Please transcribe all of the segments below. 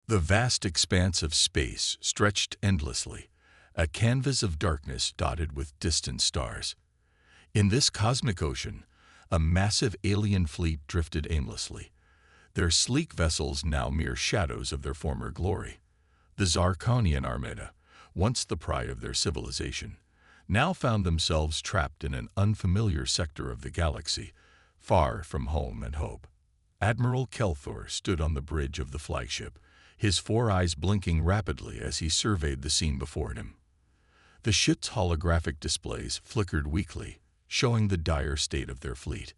The vast expanse of space stretched endlessly, a canvas of darkness dotted with distant stars. In this cosmic ocean, a massive alien fleet drifted aimlessly, their sleek vessels now mere shadows of their former glory. The Zarkonian Armada, once the pride of their civilization, now found themselves trapped in an unfamiliar sector of the galaxy, far from home and hope. Admiral Kelthor stood on the bridge of the flagship, his four eyes blinking rapidly as he surveyed the scene before him. The ship's holographic displays flickered weakly, showing the dire state of their fleet.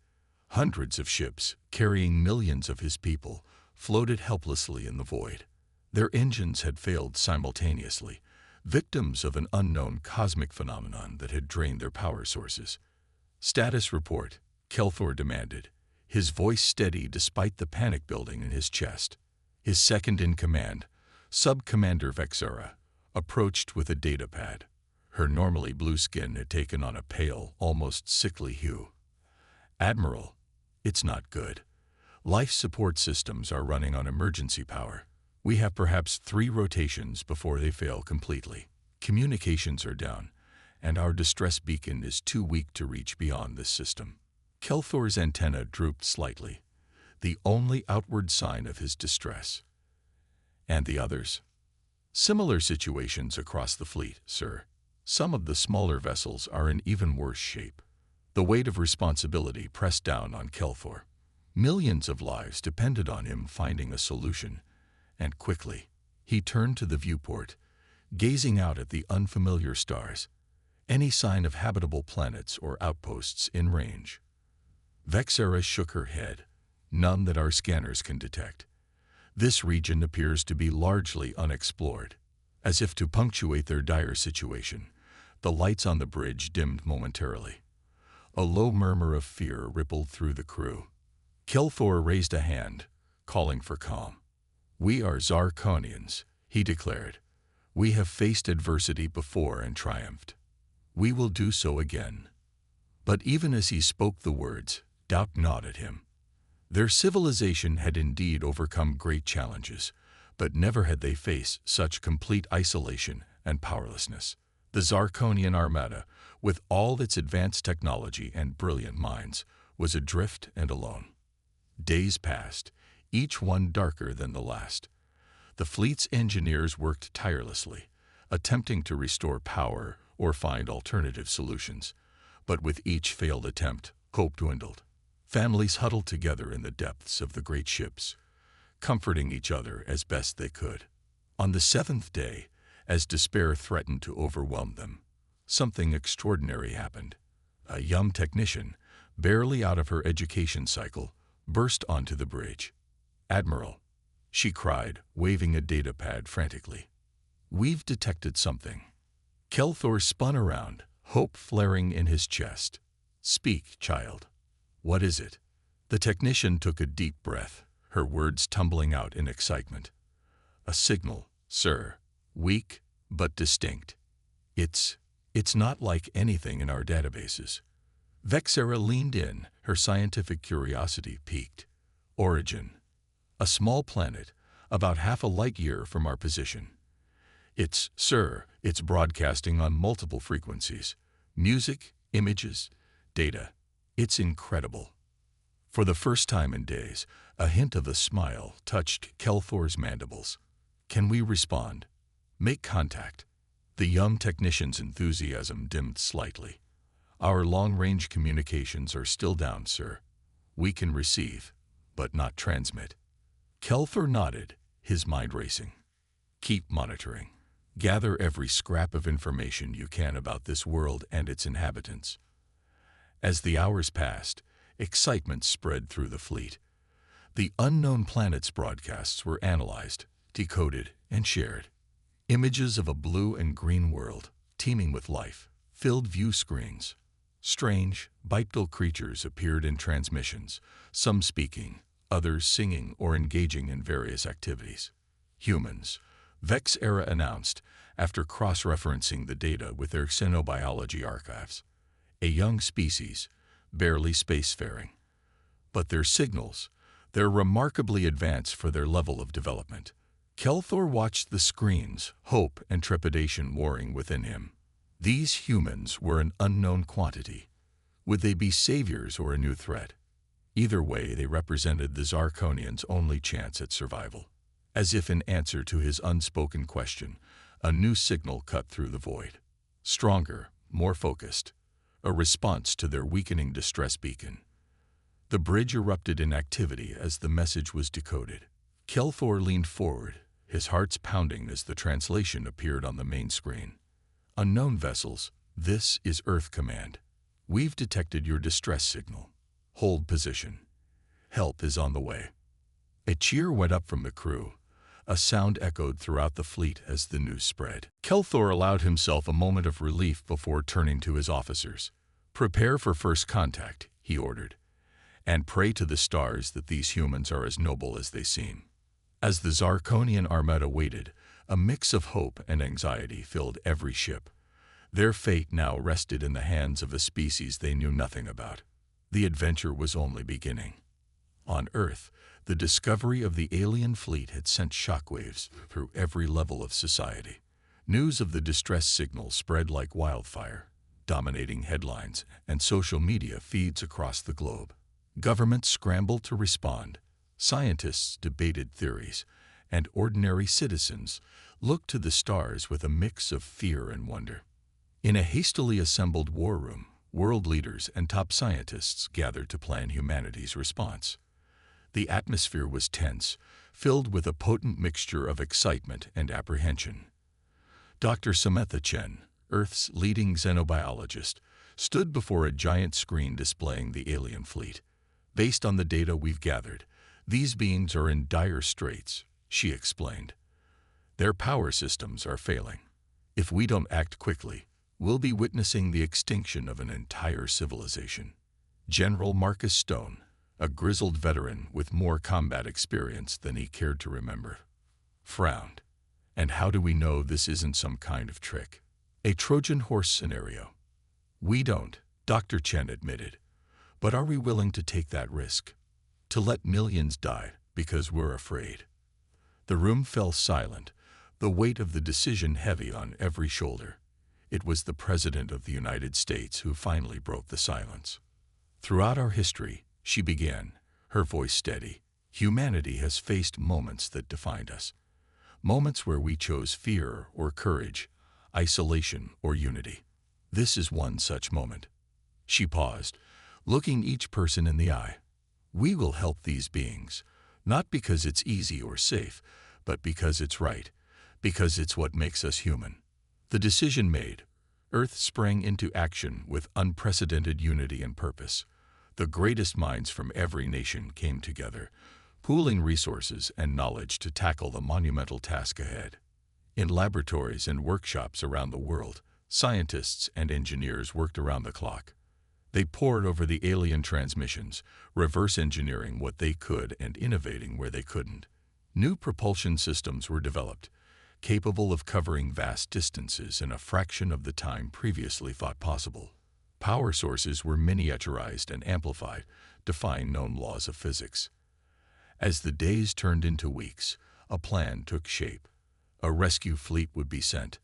Hundreds of ships, carrying millions of his people, floated helplessly in the void. Their engines had failed simultaneously, victims of an unknown cosmic phenomenon that had drained their power sources. "Status report," Kelthor demanded, his voice steady despite the panic building in his chest. His second-in-command, Sub-Commander Vexera, approached with a datapad. Her normally blue skin had taken on a pale, almost sickly hue. "Admiral, it's not good. Life support systems are running on emergency power. We have perhaps 3 rotations before they fail completely. Communications are down, and our distress beacon is too weak to reach beyond this system." Kelthor's antenna drooped slightly, the only outward sign of his distress. "And the others?" "Similar situations across the fleet, sir. Some of the smaller vessels are in even worse shape." The weight of responsibility pressed down on Kelthor. Millions of lives depended on him finding a solution, and quickly. He turned to the viewport, gazing out at the unfamiliar stars, any sign of habitable planets or outposts in range. Vexera shook her head. "None that our scanners can detect. This region appears to be largely unexplored." As if to punctuate their dire situation, the lights on the bridge dimmed momentarily. A low murmur of fear rippled through the crew. Kelthor raised a hand, calling for calm. "We are Zarkonians," he declared. "We have faced adversity before and triumphed. We will do so again." But even as he spoke the words, doubt gnawed at him. Their civilization had indeed overcome great challenges, but never had they faced such complete isolation and powerlessness. The Zarkonian Armada, with all its advanced technology and brilliant minds, was adrift and alone. Days passed, each one darker than the last. The fleet's engineers worked tirelessly, attempting to restore power or find alternative solutions. But with each failed attempt, hope dwindled. Families huddled together in the depths of the great ships, comforting each other as best they could. On the 7th day, as despair threatened to overwhelm them, something extraordinary happened. A young technician, barely out of her education cycle, burst onto the bridge. "Admiral," she cried, waving a datapad frantically. "We've detected something." Kelthor spun around, hope flaring in his chest. "Speak, child. What is it?" The technician took a deep breath, her words tumbling out in excitement. "A signal, sir. Weak, but distinct. It's not like anything in our databases." Vexera leaned in, her scientific curiosity piqued. "Origin. A small planet, about half a light year from our position. It's broadcasting on multiple frequencies. Music, images, data. It's incredible." For the first time in days, a hint of a smile touched Kelthor's mandibles. "Can we respond? Make contact." The young technician's enthusiasm dimmed slightly. "Our long-range communications are still down, sir. We can receive, but not transmit." Kelthor nodded, his mind racing. "Keep monitoring. Gather every scrap of information you can about this world and its inhabitants." As the hours passed, excitement spread through the fleet. The unknown planet's broadcasts were analyzed, decoded, and shared. Images of a blue and green world, teeming with life, filled view screens. Strange, bipedal creatures appeared in transmissions, some speaking, others singing or engaging in various activities. "Humans," Vexera announced, after cross-referencing the data with their xenobiology archives. "A young species, barely spacefaring. But their signals, they're remarkably advanced for their level of development. Kelthor watched the screens, hope and trepidation warring within him. These humans were an unknown quantity. Would they be saviors or a new threat? Either way, they represented the Zarkonians' only chance at survival. As if in answer to his unspoken question, a new signal cut through the void. Stronger, more focused. A response to their weakening distress beacon. The bridge erupted in activity as the message was decoded. Kelthor leaned forward, his heart's pounding as the translation appeared on the main screen. Unknown vessels, this is Earth Command. We've detected your distress signal. Hold position. Help is on the way. A cheer went up from the crew. A sound echoed throughout the fleet as the news spread. Kelthor allowed himself a moment of relief before turning to his officers. Prepare for first contact, he ordered, and pray to the stars that these humans are as noble as they seem. As the Zarkonian armada waited, a mix of hope and anxiety filled every ship. Their fate now rested in the hands of a species they knew nothing about. The adventure was only beginning. On Earth, the discovery of the alien fleet had sent shockwaves through every level of society. News of the distress signal spread like wildfire, dominating headlines and social media feeds across the globe. Governments scrambled to respond, scientists debated theories, and ordinary citizens looked to the stars with a mix of fear and wonder. In a hastily assembled war room, world leaders and top scientists gathered to plan humanity's response. The atmosphere was tense, filled with a potent mixture of excitement and apprehension. Dr. Samantha Chen, Earth's leading xenobiologist, stood before a giant screen displaying the alien fleet. Based on the data we've gathered, these beings are in dire straits, she explained. Their power systems are failing. If we don't act quickly, we'll be witnessing the extinction of an entire civilization. General Marcus Stone, a grizzled veteran with more combat experience than he cared to remember, frowned. And how do we know this isn't some kind of trick? A Trojan horse scenario? We don't, Dr. Chen admitted. But are we willing to take that risk? To let millions die because we're afraid? The room fell silent, the weight of the decision heavy on every shoulder. It was the President of the United States who finally broke the silence. Throughout our history, she began, her voice steady, humanity has faced moments that defined us. Moments where we chose fear or courage, isolation or unity. This is one such moment. She paused, looking each person in the eye. We will help these beings, not because it's easy or safe, but because it's right, because it's what makes us human. The decision made, Earth sprang into action with unprecedented unity and purpose. The greatest minds from every nation came together, pooling resources and knowledge to tackle the monumental task ahead. In laboratories and workshops around the world, scientists and engineers worked around the clock. They pored over the alien transmissions, reverse engineering what they could and innovating where they couldn't. New propulsion systems were developed, capable of covering vast distances in a fraction of the time previously thought possible. Power sources were miniaturized and amplified, defying known laws of physics. As the days turned into weeks, a plan took shape. A rescue fleet would be sent,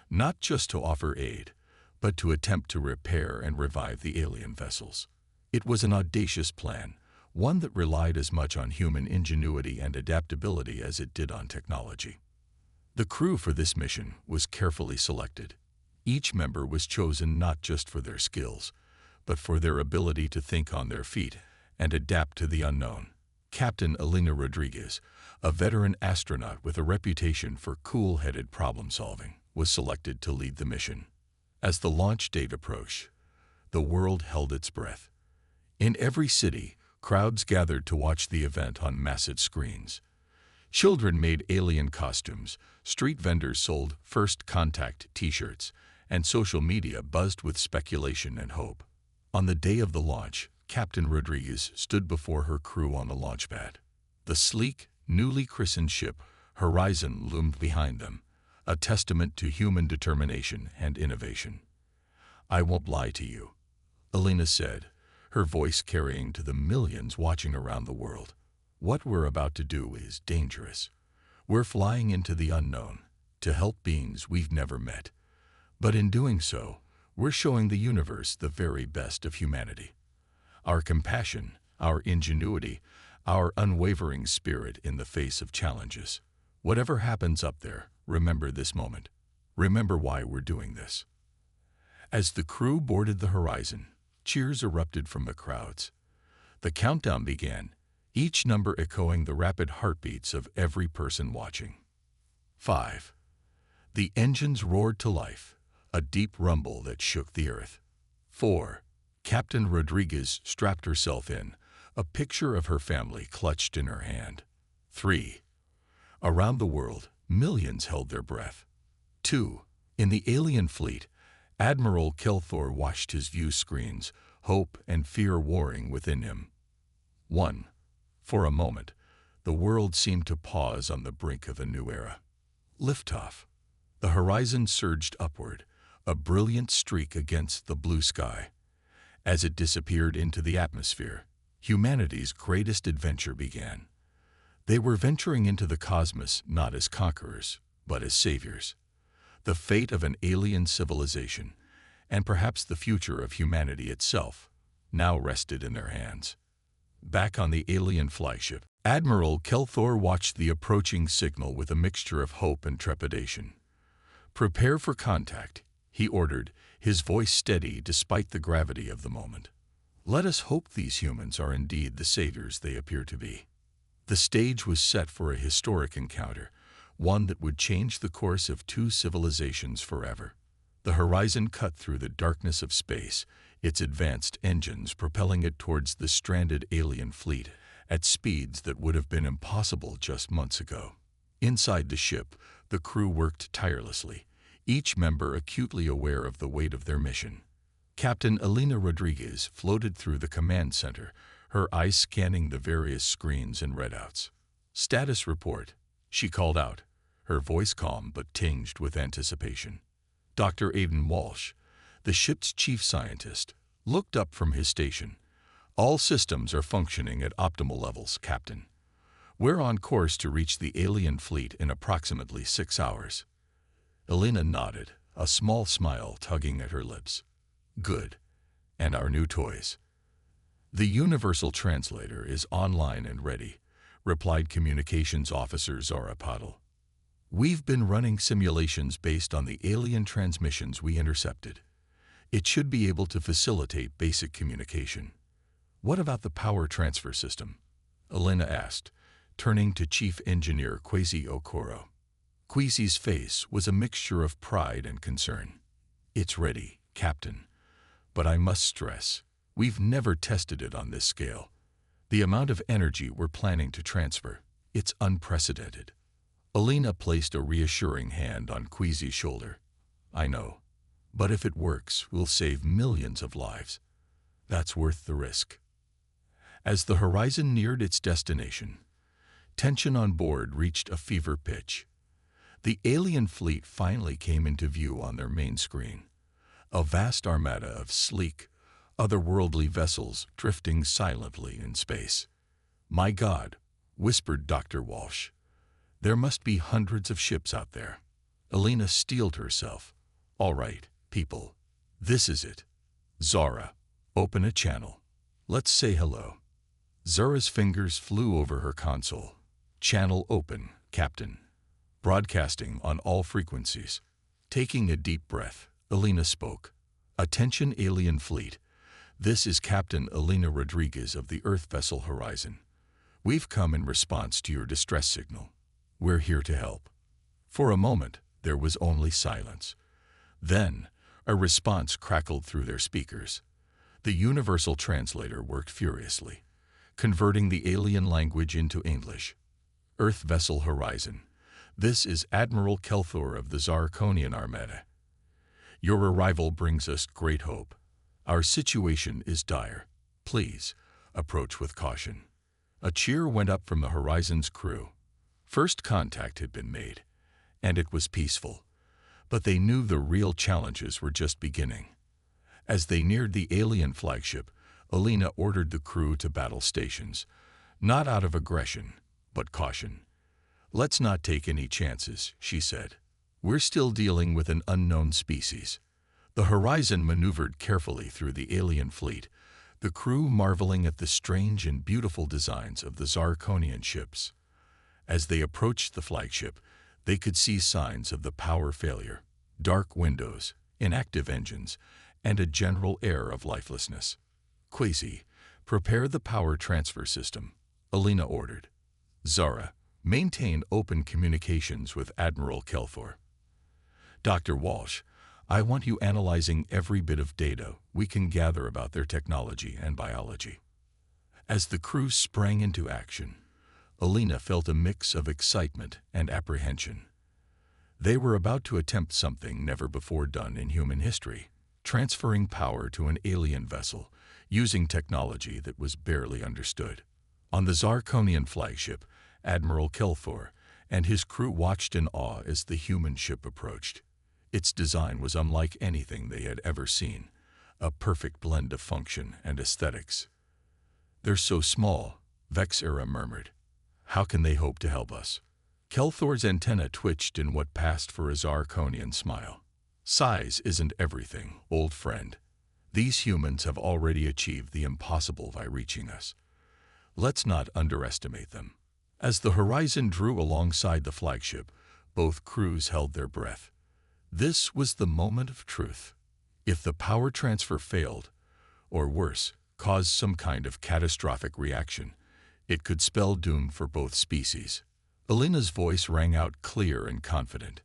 not just to offer aid, but to attempt to repair and revive the alien vessels. It was an audacious plan, one that relied as much on human ingenuity and adaptability as it did on technology. The crew for this mission was carefully selected. Each member was chosen not just for their skills, but for their ability to think on their feet and adapt to the unknown. Captain Elena Rodriguez, a veteran astronaut with a reputation for cool-headed problem-solving, was selected to lead the mission. As the launch date approached, the world held its breath. In every city, crowds gathered to watch the event on massive screens. Children made alien costumes, street vendors sold first contact t-shirts, and social media buzzed with speculation and hope. On the day of the launch, Captain Rodriguez stood before her crew on the launch pad. The sleek, newly christened ship, Horizon, loomed behind them, a testament to human determination and innovation. "I won't lie to you," Elena said, her voice carrying to the millions watching around the world. "What we're about to do is dangerous. We're flying into the unknown to help beings we've never met. But in doing so, we're showing the universe the very best of humanity. Our compassion, our ingenuity, our unwavering spirit in the face of challenges. Whatever happens up there, remember this moment. Remember why we're doing this. As the crew boarded the horizon, cheers erupted from the crowds. The countdown began, each number echoing the rapid heartbeats of every person watching. 5. The engines roared to life, a deep rumble that shook the earth. 4. Captain Rodriguez strapped herself in, a picture of her family clutched in her hand. 3. Around the world, millions held their breath. 2. In the alien fleet, Admiral Kelthor watched his view screens, hope and fear warring within him. 1. For a moment, the world seemed to pause on the brink of a new era. Liftoff. The horizon surged upward, a brilliant streak against the blue sky. As it disappeared into the atmosphere, humanity's greatest adventure began. They were venturing into the cosmos not as conquerors, but as saviors. The fate of an alien civilization, and perhaps the future of humanity itself, now rested in their hands. Back on the alien flagship, Admiral Kelthor watched the approaching signal with a mixture of hope and trepidation. "Prepare for contact," he ordered, his voice steady despite the gravity of the moment. "Let us hope these humans are indeed the saviors they appear to be." The stage was set for a historic encounter, one that would change the course of two civilizations forever. The horizon cut through the darkness of space, its advanced engines propelling it towards the stranded alien fleet at speeds that would have been impossible just months ago. Inside the ship, the crew worked tirelessly, each member acutely aware of the weight of their mission. Captain Elena Rodriguez floated through the command center, her eyes scanning the various screens and readouts. "Status report," she called out, her voice calm but tinged with anticipation. Dr. Aiden Walsh, the ship's chief scientist, looked up from his station. "All systems are functioning at optimal levels, Captain. We're on course to reach the alien fleet in approximately 6 hours." Elena nodded, a small smile tugging at her lips. "Good. And our new toys?" "The Universal Translator is online and ready," replied Communications Officer Zara Patel. "We've been running simulations based on the alien transmissions we intercepted. It should be able to facilitate basic communication." "What about the power transfer system?" Elena asked, turning to Chief Engineer Kwesi Okoro. Kwesi's face was a mixture of pride and concern. "It's ready, Captain. But I must stress, we've never tested it on this scale. The amount of energy we're planning to transfer, it's unprecedented." Elena placed a reassuring hand on Kwesi's shoulder. "I know. But if it works, we'll save millions of lives. That's worth the risk." As the horizon neared its destination, tension on board reached a fever pitch. The alien fleet finally came into view on their main screen. A vast armada of sleek, otherworldly vessels drifting silently in space. "My God," whispered Dr. Walsh. "There must be hundreds of ships out there." Elena steeled herself. "All right, people. This is it. Zara, open a channel. Let's say hello." Zara's fingers flew over her console. "Channel open, Captain. Broadcasting on all frequencies." Taking a deep breath, Elena spoke. "Attention alien fleet. This is Captain Elena Rodriguez of the Earth vessel Horizon. We've come in response to your distress signal. We're here to help." For a moment, there was only silence. Then, a response crackled through their speakers. The Universal Translator worked furiously, converting the alien language into English. "Earth vessel Horizon. This is Admiral Kelthor of the Zarkonian Armada. Your arrival brings us great hope. Our situation is dire. Please, approach with caution." A cheer went up from the Horizon's crew. First contact had been made, and it was peaceful. But they knew the real challenges were just beginning. As they neared the alien flagship, Elena ordered the crew to battle stations, not out of aggression, but caution. Let's not take any chances, she said. We're still dealing with an unknown species. The Horizon maneuvered carefully through the alien fleet, the crew marveling at the strange and beautiful designs of the Zarkonian ships. As they approached the flagship, they could see signs of the power failure, dark windows, inactive engines, and a general air of lifelessness. Quasi, prepare the power transfer system, Alina ordered. Zara, maintain open communications with Admiral Kelthor. Dr. Walsh, I want you analyzing every bit of data we can gather about their technology and biology. As the crew sprang into action, Alina felt a mix of excitement and apprehension. They were about to attempt something never before done in human history, transferring power to an alien vessel using technology that was barely understood. On the Zarkonian flagship, Admiral Kelthor and his crew watched in awe as the human ship approached. Its design was unlike anything they had ever seen, a perfect blend of function and aesthetics. "They're so small," Vexera murmured. "How can they hope to help us?" Kelthor's antenna twitched in what passed for a Zarkonian smile. "Size isn't everything, old friend. These humans have already achieved the impossible by reaching us. Let's not underestimate them." As the Horizon drew alongside the flagship, both crews held their breath. This was the moment of truth. If the power transfer failed, or worse, caused some kind of catastrophic reaction, it could spell doom for both species. Alina's voice rang out clear and confident.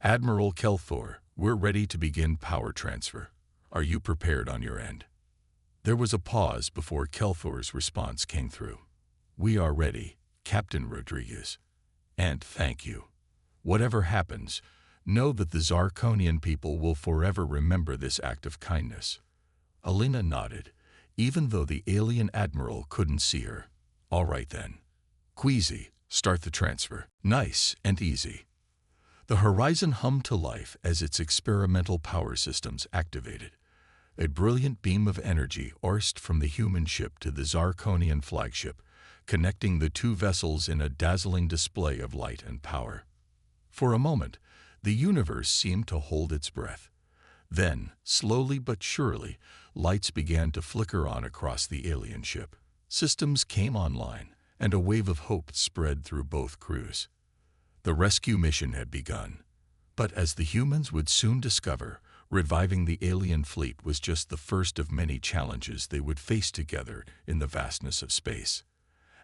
"Admiral Kelthor, we're ready to begin power transfer. Are you prepared on your end?" There was a pause before Kelthor's response came through. "We are ready, Captain Rodriguez. And thank you. Whatever happens, know that the Zarkonian people will forever remember this act of kindness." Alina nodded, even though the alien admiral couldn't see her. "All right then. Queasy, start the transfer." Nice and easy. The Horizon hummed to life as its experimental power systems activated. A brilliant beam of energy coursed from the human ship to the Zarkonian flagship, connecting the two vessels in a dazzling display of light and power. For a moment, the universe seemed to hold its breath. Then, slowly but surely, lights began to flicker on across the alien ship. Systems came online, and a wave of hope spread through both crews. The rescue mission had begun. But as the humans would soon discover, reviving the alien fleet was just the first of many challenges they would face together in the vastness of space.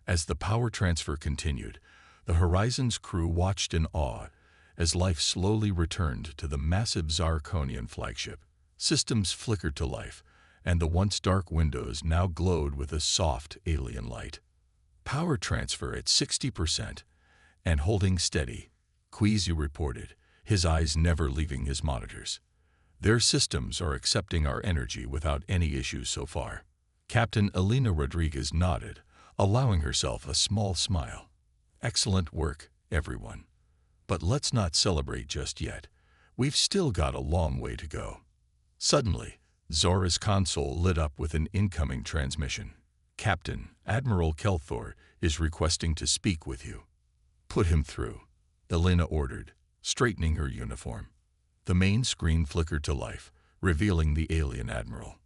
As the power transfer continued, the Horizon's crew watched in awe as life slowly returned to the massive Zarkonian flagship. Systems flickered to life, and the once dark windows now glowed with a soft alien light. "Power transfer at 60%, and holding steady," Queasy reported, his eyes never leaving his monitors. "Their systems are accepting our energy without any issues so far." Captain Alina Rodriguez nodded, allowing herself a small smile. "Excellent work, everyone. But let's not celebrate just yet. We've still got a long way to go." Suddenly, Zora's console lit up with an incoming transmission. "Captain, Admiral Kelthor is requesting to speak with you." "Put him through," Alina ordered, straightening her uniform. The main screen flickered to life, revealing the alien admiral.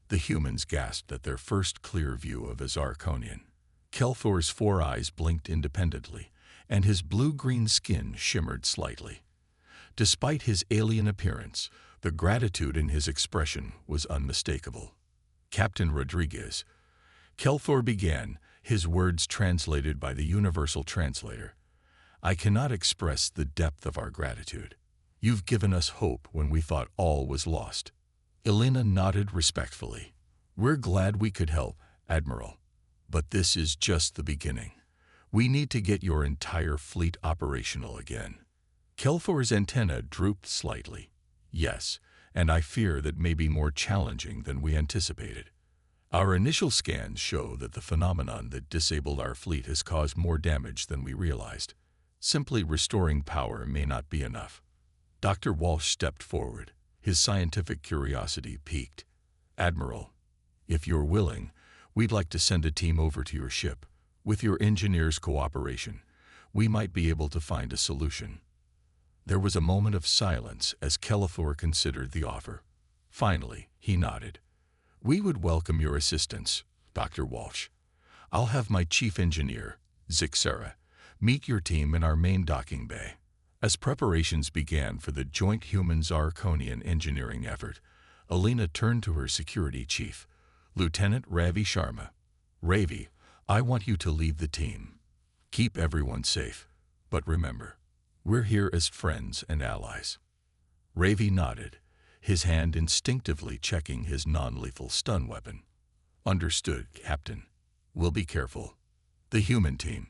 The humans gasped at their first clear view of a Zarkonian. Kelthor's four eyes blinked independently, and his blue-green skin shimmered slightly. Despite his alien appearance, the gratitude in his expression was unmistakable. "Captain Rodriguez," Kelthor began, his words translated by the universal translator, "I cannot express the depth of our gratitude. You've given us hope when we thought all was lost." Alina nodded respectfully. "We're glad we could help, Admiral. But this is just the beginning. We need to get your entire fleet operational again." Kelthor's antenna drooped slightly. "Yes, and I fear that may be more challenging than we anticipated. Our initial scans show that the phenomenon that disabled our fleet has caused more damage than we realized. Simply restoring power may not be enough." Dr. Walsh stepped forward, his scientific curiosity piqued. "Admiral, if you're willing, we'd like to send a team over to your ship. With your engineers' cooperation, we might be able to find a solution. There was a moment of silence as Kelethor considered the offer. Finally, he nodded. We would welcome your assistance, Dr. Walsh. I'll have my chief engineer, Zixera, meet your team in our main docking bay. As preparations began for the joint human-Zarkonian engineering effort, Alina turned to her security chief, Lieutenant Ravi Sharma. Ravi, I want you to lead the team. Keep everyone safe, but remember, we're here as friends and allies. Ravi nodded, his hand instinctively checking his non-lethal stun weapon. Understood, Captain. We'll be careful. The human team,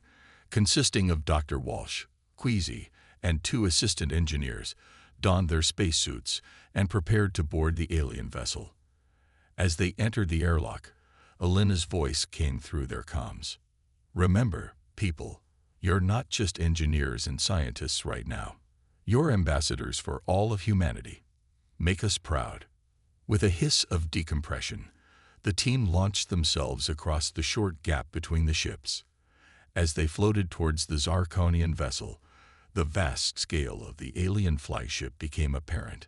consisting of Dr. Walsh, Queasy, and 2 assistant engineers, donned their spacesuits and prepared to board the alien vessel. As they entered the airlock, Alina's voice came through their comms. Remember, people, you're not just engineers and scientists right now. You're ambassadors for all of humanity. Make us proud. With a hiss of decompression, the team launched themselves across the short gap between the ships. As they floated towards the Zarkonian vessel, the vast scale of the alien flyship became apparent.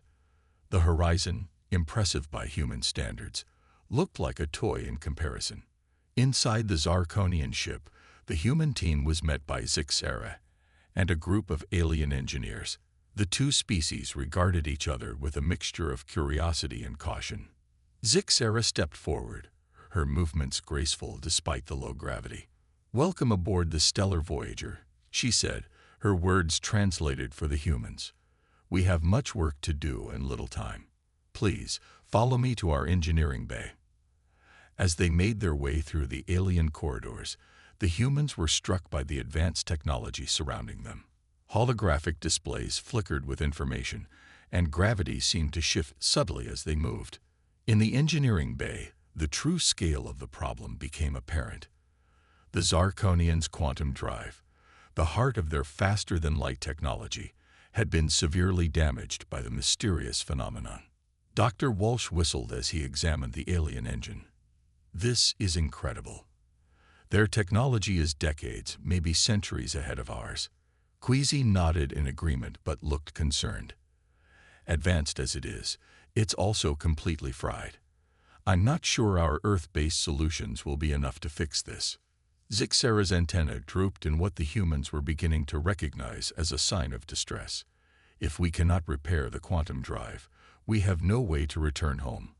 The horizon, impressive by human standards, looked like a toy in comparison. Inside the Zarkonian ship, the human team was met by Zixera and a group of alien engineers. The 2 species regarded each other with a mixture of curiosity and caution. Zixera stepped forward, her movements graceful despite the low gravity. Welcome aboard the Stellar Voyager, she said, her words translated for the humans. We have much work to do and little time. Please, follow me to our engineering bay. As they made their way through the alien corridors, the humans were struck by the advanced technology surrounding them. Holographic displays flickered with information, and gravity seemed to shift subtly as they moved. In the engineering bay, the true scale of the problem became apparent. The Zarkonians' quantum drive, the heart of their faster-than-light technology, had been severely damaged by the mysterious phenomenon. Dr. Walsh whistled as he examined the alien engine. This is incredible. Their technology is decades, maybe centuries ahead of ours. Queasy nodded in agreement but looked concerned. Advanced as it is, it's also completely fried. I'm not sure our Earth-based solutions will be enough to fix this. Zixera's antenna drooped in what the humans were beginning to recognize as a sign of distress. If we cannot repair the quantum drive, we have no way to return home.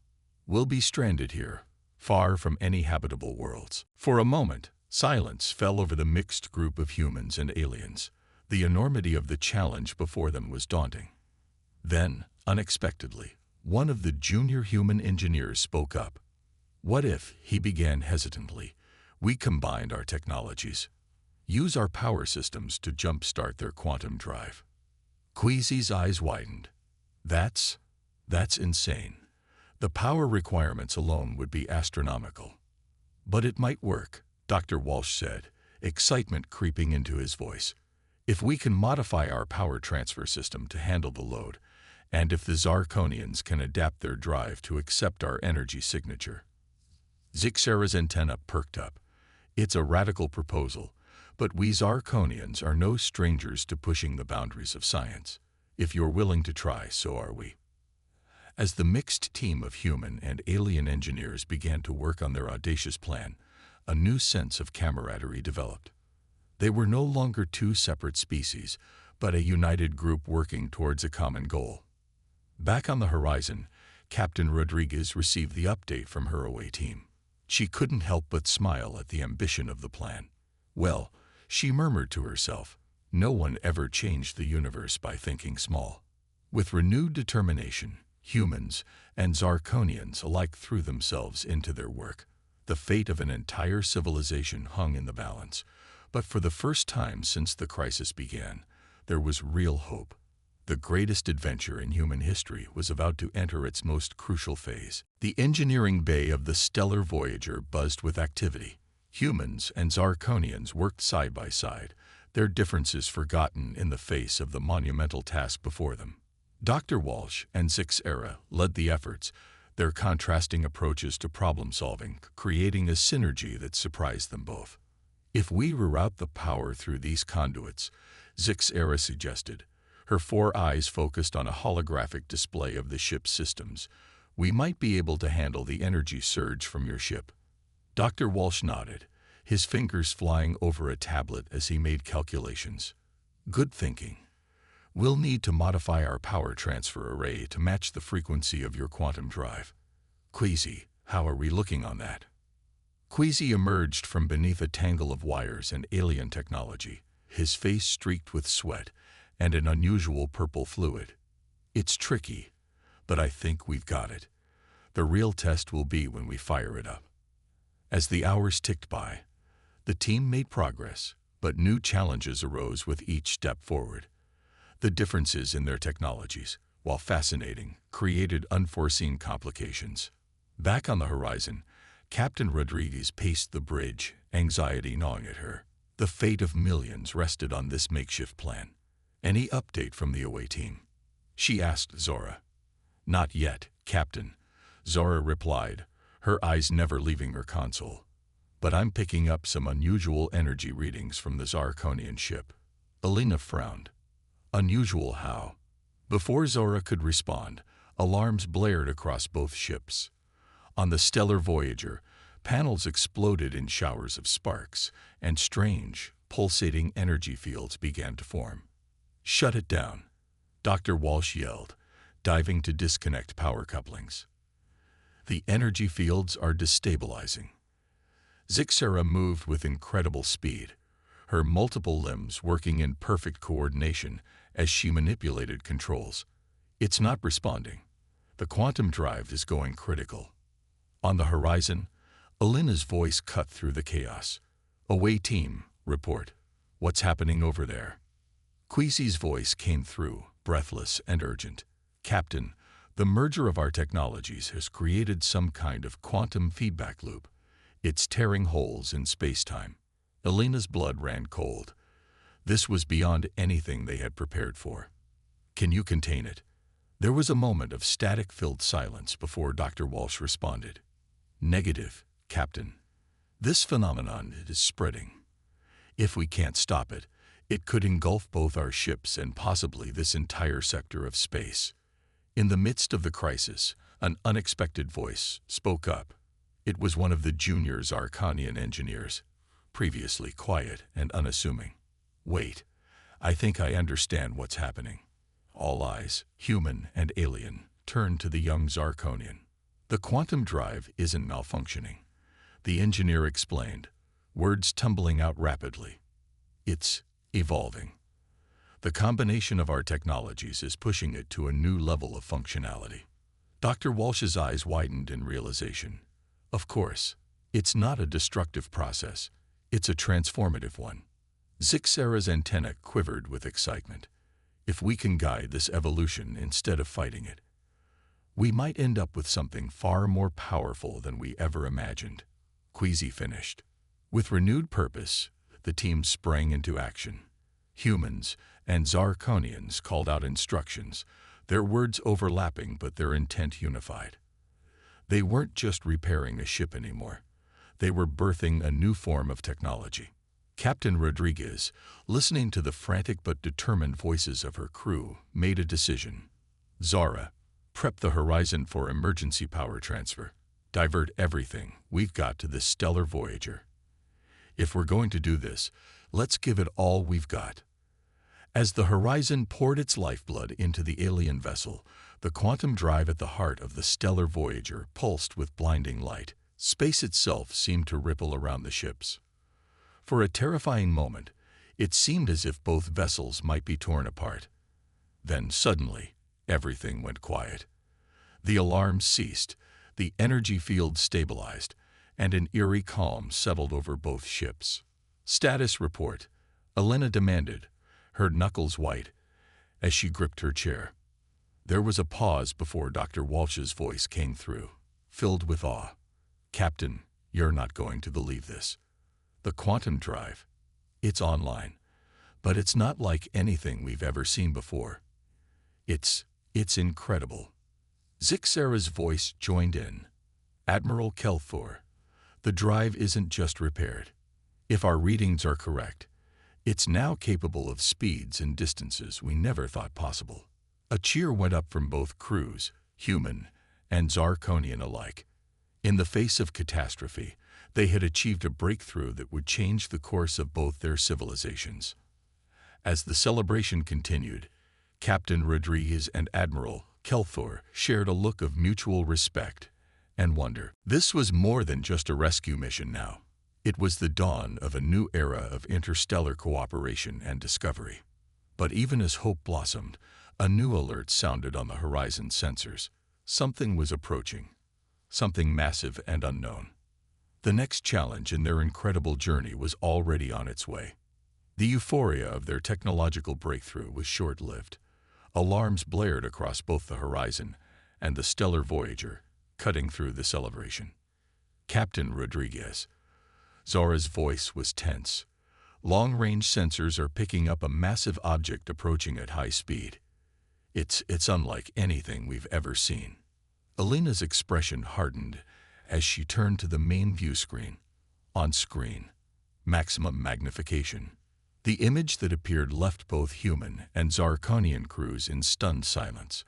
We'll be stranded here, far from any habitable worlds. For a moment, silence fell over the mixed group of humans and aliens. The enormity of the challenge before them was daunting. Then, unexpectedly, one of the junior human engineers spoke up. What if, he began hesitantly, we combined our technologies? Use our power systems to jumpstart their quantum drive. Queasy's eyes widened. That's insane. The power requirements alone would be astronomical. But it might work, Dr. Walsh said, excitement creeping into his voice. If we can modify our power transfer system to handle the load, and if the Zarkonians can adapt their drive to accept our energy signature. Zixera's antenna perked up. It's a radical proposal, but we Zarkonians are no strangers to pushing the boundaries of science. If you're willing to try, so are we. As the mixed team of human and alien engineers began to work on their audacious plan, a new sense of camaraderie developed. They were no longer 2 separate species, but a united group working towards a common goal. Back on the horizon, Captain Rodriguez received the update from her away team. She couldn't help but smile at the ambition of the plan. Well, she murmured to herself, no one ever changed the universe by thinking small. With renewed determination, humans and Zarkonians alike threw themselves into their work. The fate of an entire civilization hung in the balance, but for the first time since the crisis began, there was real hope. The greatest adventure in human history was about to enter its most crucial phase. The engineering bay of the Stellar Voyager buzzed with activity. Humans and Zarkonians worked side by side, their differences forgotten in the face of the monumental task before them. Dr. Walsh and Zixera led the efforts, their contrasting approaches to problem-solving creating a synergy that surprised them both. If we reroute the power through these conduits, Zixera suggested, her 4 eyes focused on a holographic display of the ship's systems, we might be able to handle the energy surge from your ship. Dr. Walsh nodded, his fingers flying over a tablet as he made calculations. Good thinking. We'll need to modify our power transfer array to match the frequency of your quantum drive. Queasy, how are we looking on that? Queasy emerged from beneath a tangle of wires and alien technology, his face streaked with sweat and an unusual purple fluid. It's tricky, but I think we've got it. The real test will be when we fire it up. As the hours ticked by, the team made progress, but new challenges arose with each step forward. The differences in their technologies, while fascinating, created unforeseen complications. Back on the horizon, Captain Rodriguez paced the bridge, anxiety gnawing at her. The fate of millions rested on this makeshift plan. Any update from the away team? She asked Zora. Not yet, Captain, Zora replied, her eyes never leaving her console. But I'm picking up some unusual energy readings from the Zarkonian ship. Alina frowned. Unusual how? Before Zora could respond, alarms blared across both ships. On the Stellar Voyager, panels exploded in showers of sparks, and strange, pulsating energy fields began to form. Shut it down, Dr. Walsh yelled, diving to disconnect power couplings. The energy fields are destabilizing. Zixera moved with incredible speed, her multiple limbs working in perfect coordination as she manipulated controls. It's not responding. The quantum drive is going critical. On the horizon, Alina's voice cut through the chaos. Away team, report. What's happening over there? Queasy's voice came through, breathless and urgent. Captain, the merger of our technologies has created some kind of quantum feedback loop. It's tearing holes in space-time. Alina's blood ran cold. This was beyond anything they had prepared for. Can you contain it? There was a moment of static-filled silence before Dr. Walsh responded. Negative, Captain. This phenomenon is spreading. If we can't stop it, it could engulf both our ships and possibly this entire sector of space. In the midst of the crisis, an unexpected voice spoke up. It was one of the junior Zarkonian engineers, previously quiet and unassuming. Wait, I think I understand what's happening. All eyes, human and alien, turned to the young Zarkonian. The quantum drive isn't malfunctioning, the engineer explained, words tumbling out rapidly. It's evolving. The combination of our technologies is pushing it to a new level of functionality. Dr. Walsh's eyes widened in realization. Of course, it's not a destructive process. It's a transformative one. Zixera's antenna quivered with excitement. If we can guide this evolution instead of fighting it, we might end up with something far more powerful than we ever imagined. Queasy finished. With renewed purpose, the team sprang into action. Humans and Zarkonians called out instructions, their words overlapping but their intent unified. They weren't just repairing a ship anymore. They were birthing a new form of technology. Captain Rodriguez, listening to the frantic but determined voices of her crew, made a decision. Zara, prep the horizon for emergency power transfer. Divert everything we've got to this Stellar Voyager. If we're going to do this, let's give it all we've got. As the horizon poured its lifeblood into the alien vessel, the quantum drive at the heart of the Stellar Voyager pulsed with blinding light. Space itself seemed to ripple around the ships. For a terrifying moment, it seemed as if both vessels might be torn apart. Then suddenly, everything went quiet. The alarms ceased, the energy field stabilized, and an eerie calm settled over both ships. Status report, Alina demanded, her knuckles white, as she gripped her chair. There was a pause before Dr. Walsh's voice came through, filled with awe. Captain, you're not going to believe this. The quantum drive, it's online, but it's not like anything we've ever seen before. It's incredible. Zixera's voice joined in. Admiral Kelthor, the drive isn't just repaired. If our readings are correct, it's now capable of speeds and distances we never thought possible. A cheer went up from both crews, human and Zarkonian alike. In the face of catastrophe, they had achieved a breakthrough that would change the course of both their civilizations. As the celebration continued, Captain Rodriguez and Admiral Kelthor shared a look of mutual respect and wonder. This was more than just a rescue mission now. It was the dawn of a new era of interstellar cooperation and discovery. But even as hope blossomed, a new alert sounded on the horizon sensors. Something was approaching, something massive and unknown. The next challenge in their incredible journey was already on its way. The euphoria of their technological breakthrough was short-lived. Alarms blared across both the horizon and the stellar Voyager, cutting through the celebration. Captain Rodriguez. Zora's voice was tense. Long-range sensors are picking up a massive object approaching at high speed. It's unlike anything we've ever seen. Alina's expression hardened as she turned to the main view screen. On screen, maximum magnification. The image that appeared left both human and Zarkonian crews in stunned silence.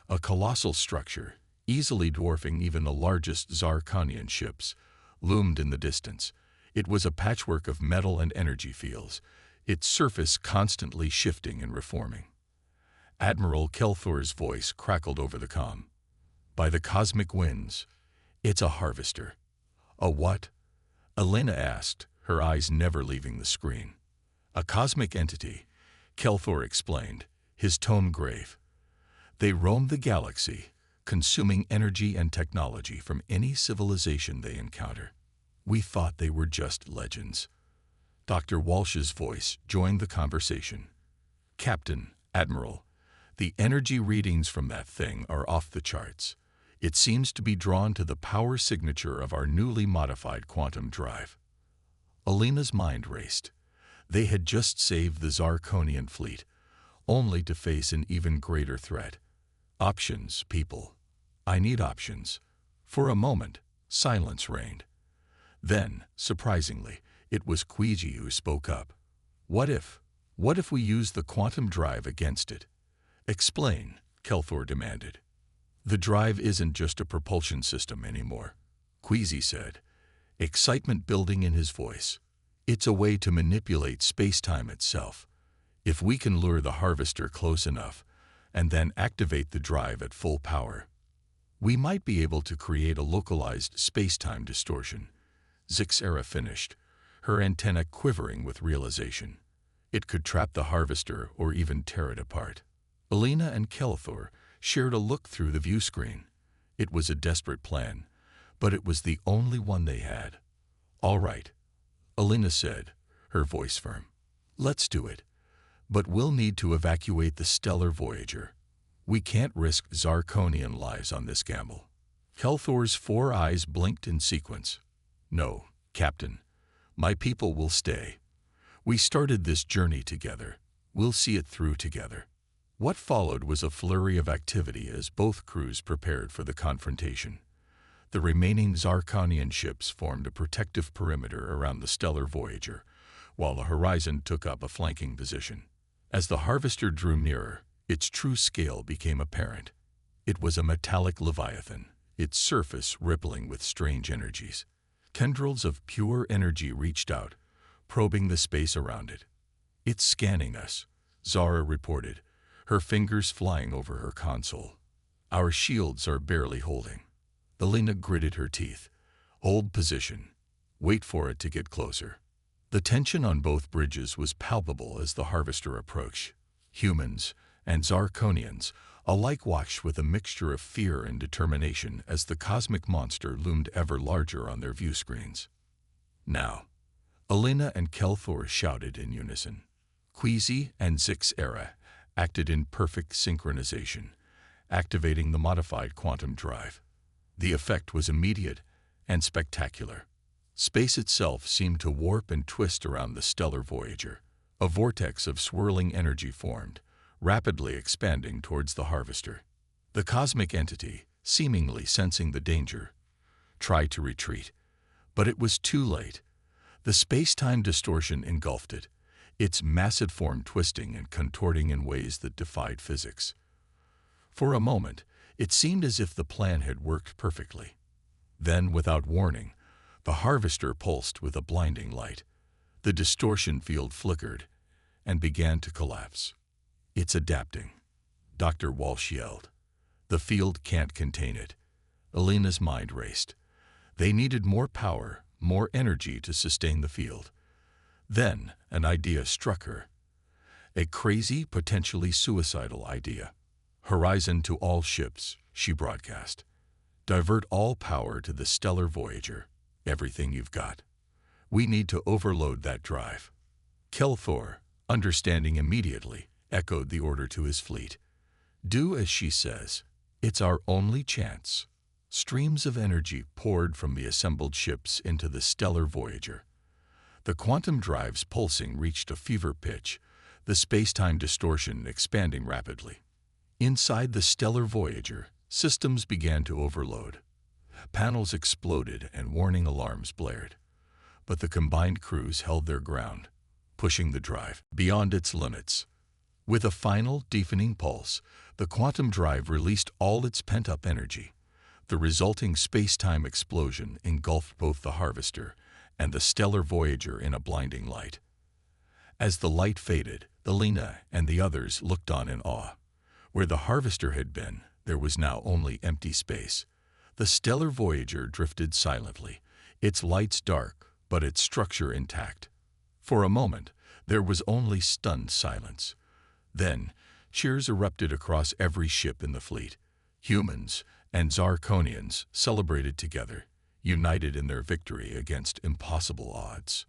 A colossal structure, easily dwarfing even the largest Zarkonian ships, loomed in the distance. It was a patchwork of metal and energy fields, its surface constantly shifting and reforming. Admiral Kelthor's voice crackled over the comm. By the cosmic winds, it's a harvester. A what? Alina asked, her eyes never leaving the screen. A cosmic entity, Kelthor explained, his tone grave. They roam the galaxy, consuming energy and technology from any civilization they encounter. We thought they were just legends. Dr. Walsh's voice joined the conversation. Captain, Admiral, the energy readings from that thing are off the charts. It seems to be drawn to the power signature of our newly modified quantum drive. Alina's mind raced. They had just saved the Zarkonian fleet, only to face an even greater threat. Options, people. I need options. For a moment, silence reigned. Then, surprisingly, it was Queasy who spoke up. What if we use the quantum drive against it? Explain, Kelthor demanded. The drive isn't just a propulsion system anymore, Queasy said, excitement building in his voice. It's a way to manipulate space-time itself. If we can lure the harvester close enough and then activate the drive at full power, we might be able to create a localized space-time distortion. Zixera finished, her antenna quivering with realization. It could trap the harvester or even tear it apart. Alina and Kelthor shared a look through the view screen. It was a desperate plan, but it was the only one they had. All right, Alina said, her voice firm. Let's do it. But we'll need to evacuate the stellar Voyager. We can't risk Zarkonian lives on this gamble. Kelthor's 4 eyes blinked in sequence. No, Captain. My people will stay. We started this journey together. We'll see it through together. What followed was a flurry of activity as both crews prepared for the confrontation. The remaining Zarkonian ships formed a protective perimeter around the stellar Voyager, while the horizon took up a flanking position. As the harvester drew nearer, its true scale became apparent. It was a metallic leviathan, its surface rippling with strange energies. Tendrils of pure energy reached out, probing the space around it. It's scanning us, Zara reported, her fingers flying over her console. Our shields are barely holding. Alina gritted her teeth. Hold position. Wait for it to get closer. The tension on both bridges was palpable as the harvester approached. Humans and Zarkonians alike watched with a mixture of fear and determination as the cosmic monster loomed ever larger on their view screens. Now, Alina and Kelthor shouted in unison. Queasy and Zixera acted in perfect synchronization, activating the modified quantum drive. The effect was immediate and spectacular. Space itself seemed to warp and twist around the stellar Voyager. A vortex of swirling energy formed, rapidly expanding towards the harvester. The cosmic entity, seemingly sensing the danger, tried to retreat, but it was too late. The space-time distortion engulfed it, its massive form twisting and contorting in ways that defied physics. For a moment, it seemed as if the plan had worked perfectly. Then, without warning, the harvester pulsed with a blinding light. The distortion field flickered and began to collapse. "It's adapting," Dr. Walsh yelled. "The field can't contain it." Alina's mind raced. They needed more power, more energy to sustain the field. Then an idea struck her. A crazy, potentially suicidal idea. "Horizon to all ships," she broadcast. "Divert all power to the stellar Voyager. Everything you've got. We need to overload that drive." Kelthor, understanding immediately, echoed the order to his fleet. "Do as she says. It's our only chance." Streams of energy poured from the assembled ships into the stellar Voyager. The quantum drive's pulsing reached a fever pitch, the space-time distortion expanding rapidly. Inside the stellar Voyager, systems began to overload. Panels exploded and warning alarms blared. But the combined crews held their ground, pushing the drive beyond its limits. With a final, deafening pulse, the quantum drive released all its pent-up energy. The resulting space-time explosion engulfed both the harvester and the stellar Voyager in a blinding light. As the light faded, Alina and the others looked on in awe. Where the harvester had been, there was now only empty space. The stellar Voyager drifted silently, its lights dark, but its structure intact. For a moment, there was only stunned silence. Then, cheers erupted across every ship in the fleet. Humans and Zarkonians celebrated together, united in their victory against impossible odds.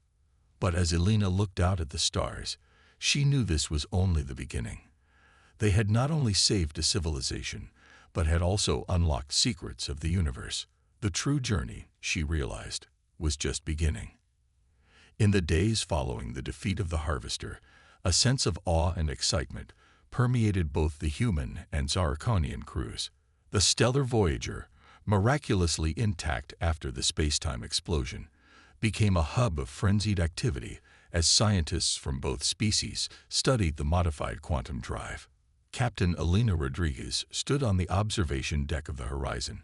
But as Alina looked out at the stars, she knew this was only the beginning. They had not only saved a civilization, but had also unlocked secrets of the universe. The true journey, she realized, was just beginning. In the days following the defeat of the harvester, a sense of awe and excitement permeated both the human and Zarkonian crews. The stellar Voyager, miraculously intact after the space-time explosion, became a hub of frenzied activity as scientists from both species studied the modified quantum drive. Captain Alina Rodriguez stood on the observation deck of the Horizon,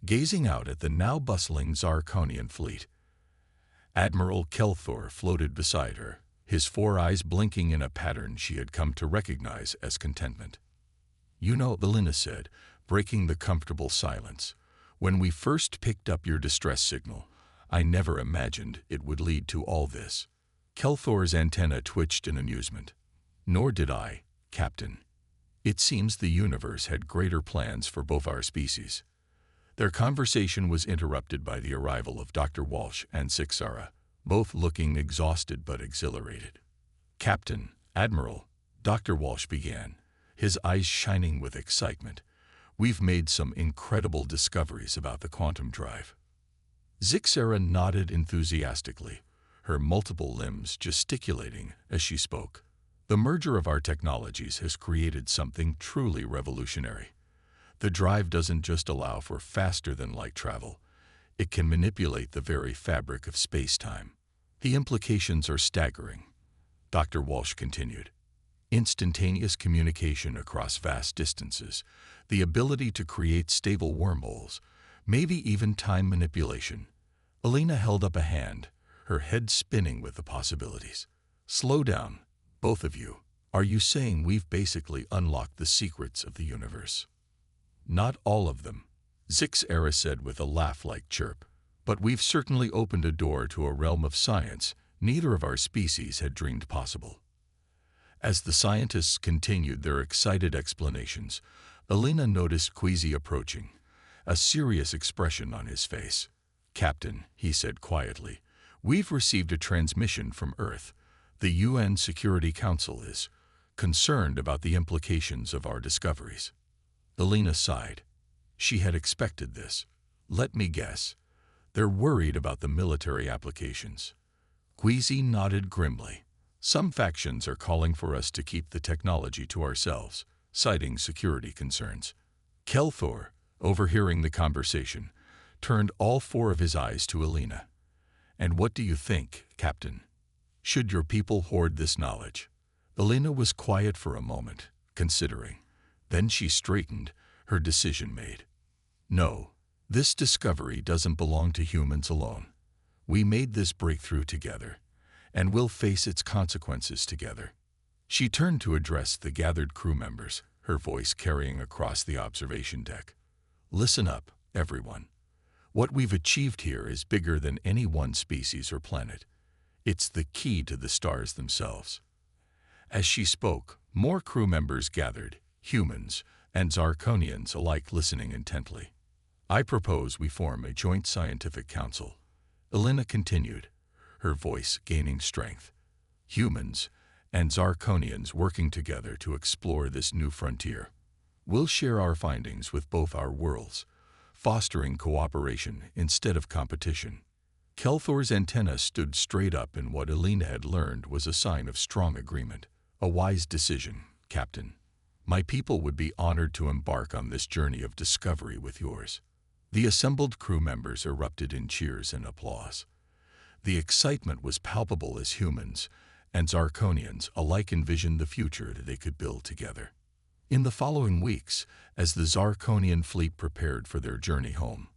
gazing out at the now bustling Zarkonian fleet. Admiral Kelthor floated beside her, his four eyes blinking in a pattern she had come to recognize as contentment. "You know," Alina said, breaking the comfortable silence, "when we first picked up your distress signal, I never imagined it would lead to all this." Kelthor's antenna twitched in amusement. "Nor did I, Captain. It seems the universe had greater plans for both our species." Their conversation was interrupted by the arrival of Dr. Walsh and Sixara, both looking exhausted but exhilarated. "Captain, Admiral," Dr. Walsh began, his eyes shining with excitement, "we've made some incredible discoveries about the quantum drive." Sixara nodded enthusiastically, her multiple limbs gesticulating as she spoke. "The merger of our technologies has created something truly revolutionary. The drive doesn't just allow for faster-than-light travel. It can manipulate the very fabric of space-time. The implications are staggering," Dr. Walsh continued. "Instantaneous communication across vast distances, the ability to create stable wormholes, maybe even time manipulation." Alina held up a hand, her head spinning with the possibilities. "Slow down, both of you. Are you saying we've basically unlocked the secrets of the universe?" "Not all of them," Sixara said with a laugh-like chirp. "But we've certainly opened a door to a realm of science neither of our species had dreamed possible." As the scientists continued their excited explanations, Alina noticed Queasy approaching, a serious expression on his face. "Captain," he said quietly, "we've received a transmission from Earth. The UN Security Council is concerned about the implications of our discoveries." Alina sighed. She had expected this. "Let me guess. They're worried about the military applications." Queasy nodded grimly. "Some factions are calling for us to keep the technology to ourselves, citing security concerns." Kelthor, overhearing the conversation, turned all four of his eyes to Alina. And what do you think, Captain? Should your people hoard this knowledge? Elena was quiet for a moment, considering. Then she straightened, her decision made. No, this discovery doesn't belong to humans alone. We made this breakthrough together, and we'll face its consequences together. She turned to address the gathered crew members, her voice carrying across the observation deck. Listen up, everyone. What we've achieved here is bigger than any one species or planet. It's the key to the stars themselves. As she spoke, more crew members gathered, humans and Zarkonians alike listening intently. I propose we form a joint scientific council. Elena continued, her voice gaining strength. Humans and Zarkonians working together to explore this new frontier. We'll share our findings with both our worlds, fostering cooperation instead of competition. Kelthor's antenna stood straight up, and what Elena had learned was a sign of strong agreement. A wise decision, Captain. My people would be honored to embark on this journey of discovery with yours. The assembled crew members erupted in cheers and applause. The excitement was palpable as humans and Zarkonians alike envisioned the future that they could build together. In the following weeks, as the Zarkonian fleet prepared for their journey home,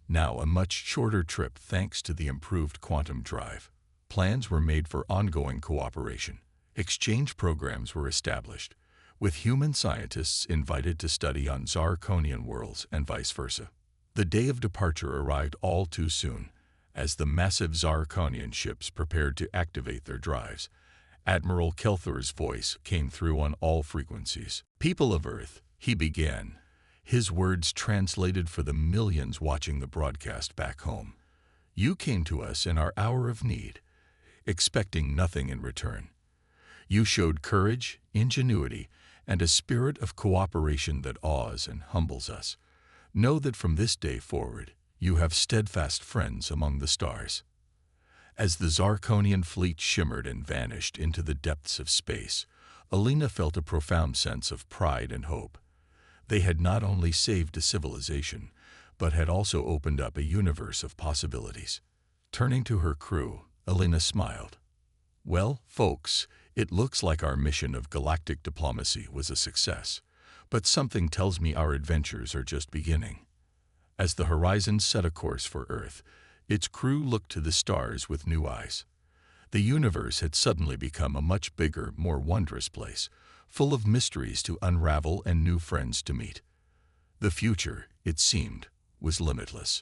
now a much shorter trip thanks to the improved quantum drive, plans were made for ongoing cooperation. Exchange programs were established, with human scientists invited to study on Zarkonian worlds and vice versa. The day of departure arrived all too soon, as the massive Zarkonian ships prepared to activate their drives. Admiral Kelthor's voice came through on all frequencies. "People of Earth," he began, his words translated for the millions watching the broadcast back home. "You came to us in our hour of need, expecting nothing in return. You showed courage, ingenuity, and a spirit of cooperation that awes and humbles us. Know that from this day forward, you have steadfast friends among the stars." As the Zarkonian fleet shimmered and vanished into the depths of space, Elena felt a profound sense of pride and hope. They had not only saved a civilization, but had also opened up a universe of possibilities. Turning to her crew, Elena smiled. "Well, folks, it looks like our mission of galactic diplomacy was a success, but something tells me our adventures are just beginning." As the horizon set a course for Earth, its crew looked to the stars with new eyes. The universe had suddenly become a much bigger, more wondrous place, full of mysteries to unravel and new friends to meet. The future, it seemed, was limitless.